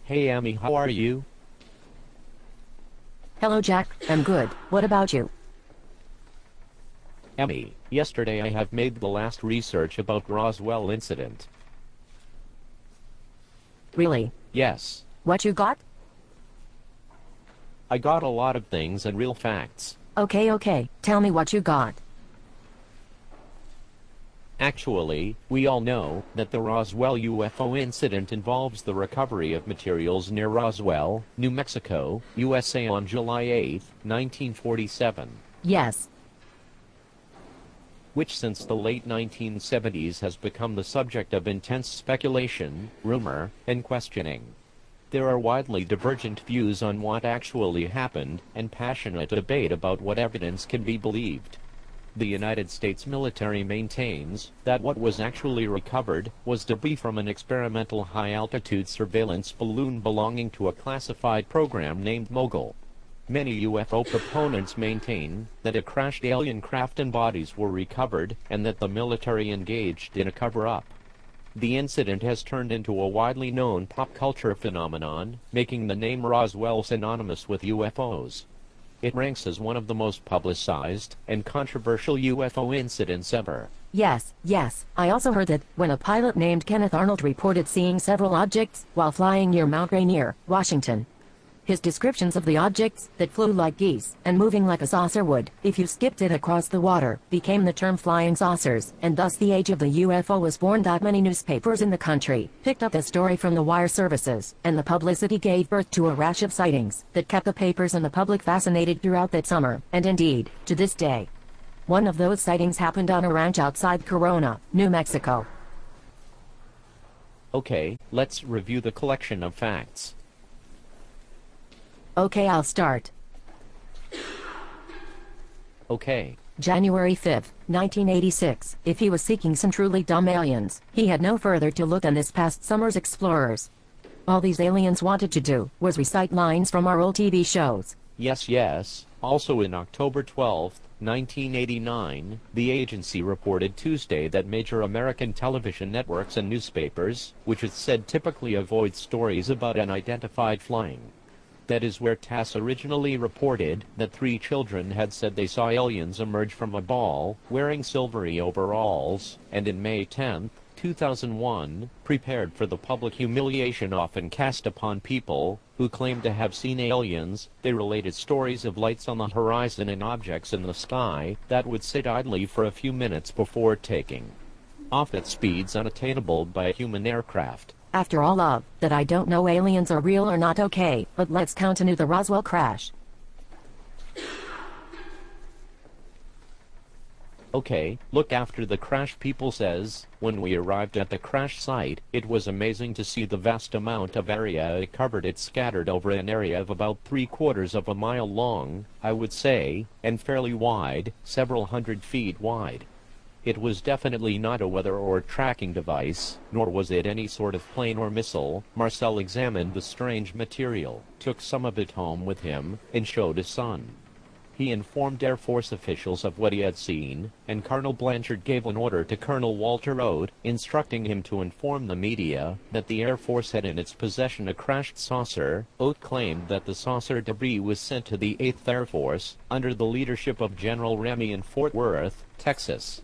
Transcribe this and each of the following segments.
Hey Amy, how are you? Hello Jack, I'm good. What about you? Amy, yesterday I have made the last research about Roswell incident. Really? Yes, What you got? I got a lot of things and real facts. Okay, tell me what you got. Actually, we all know that the Roswell UFO incident involves the recovery of materials near Roswell, New Mexico, USA on July 8, 1947. Yes. Which since the late 1970s has become the subject of intense speculation, rumor, and questioning. There are widely divergent views on what actually happened, and passionate debate about what evidence can be believed. The United States military maintains that what was actually recovered was debris from an experimental high-altitude surveillance balloon belonging to a classified program named Mogul. Many UFO proponents maintain that a crashed alien craft and bodies were recovered, and that the military engaged in a cover-up. The incident has turned into a widely known pop culture phenomenon, making the name Roswell synonymous with UFOs. It ranks as one of the most publicized and controversial UFO incidents ever. Yes, I also heard that when a pilot named Kenneth Arnold reported seeing several objects while flying near Mount Rainier, Washington. His descriptions of the objects that flew like geese and moving like a saucer would, if you skipped it across the water, became the term flying saucers, and thus the age of the UFO was born. Many newspapers in the country picked up the story from the wire services, and the publicity gave birth to a rash of sightings that kept the papers and the public fascinated throughout that summer, and indeed, to this day. One of those sightings happened on a ranch outside Corona, New Mexico. Okay, let's review the collection of facts. Okay, I'll start. Okay. January 5, 1986. If he was seeking some truly dumb aliens, he had no further to look than this past summer's explorers. All these aliens wanted to do was recite lines from our old TV shows. Yes. Also in October 12, 1989, the agency reported Tuesday that major American television networks and newspapers, which it said typically avoid stories about unidentified flying. That is where TASS originally reported that 3 children had said they saw aliens emerge from a ball, wearing silvery overalls, and in May 10, 2001, prepared for the public humiliation often cast upon people who claim to have seen aliens. They related stories of lights on the horizon and objects in the sky that would sit idly for a few minutes before taking off at speeds unattainable by a human aircraft. After all of that, I don't know aliens are real or not. Okay, but let's continue the Roswell crash. Okay, look, after the crash, people says, when we arrived at the crash site, it was amazing to see the vast amount of area it covered. It scattered over an area of about 3/4 of a mile long, I would say, and fairly wide, several hundred feet wide. It was definitely not a weather or tracking device, nor was it any sort of plane or missile. Marcel examined the strange material, took some of it home with him, and showed his son. He informed Air Force officials of what he had seen, and Colonel Blanchard gave an order to Colonel Walter Oates, instructing him to inform the media that the Air Force had in its possession a crashed saucer. Oates claimed that the saucer debris was sent to the 8th Air Force, under the leadership of General Remy in Fort Worth, Texas.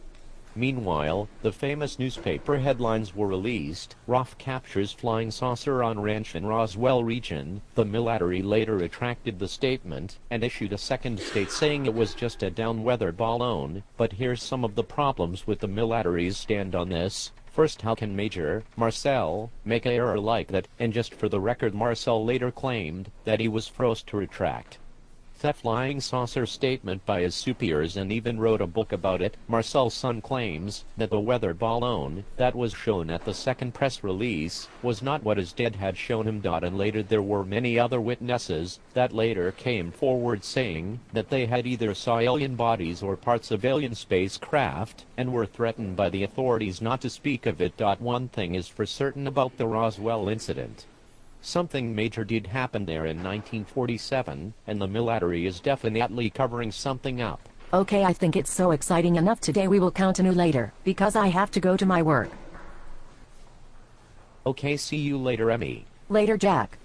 Meanwhile, the famous newspaper headlines were released: ROF captures flying saucer on ranch in Roswell region. The military later retracted the statement and issued a second statement saying it was just a down-weather balloon. But here's some of the problems with the military's stand on this. First, how can Major Marcel make an error like that? And just for the record, Marcel later claimed that he was forced to retract the flying saucer statement by his superiors and even wrote a book about it. Marcel's son claims that the weather balloon that was shown at the second press release was not what his dad had shown him. And later there were many other witnesses that later came forward saying that they had either saw alien bodies or parts of alien spacecraft and were threatened by the authorities not to speak of it. One thing is for certain about the Roswell incident: something major did happen there in 1947, and the military is definitely covering something up. Okay, I think it's so exciting enough today. We will continue later, because I have to go to my work. Okay, see you later, Emmy. Later, Jack.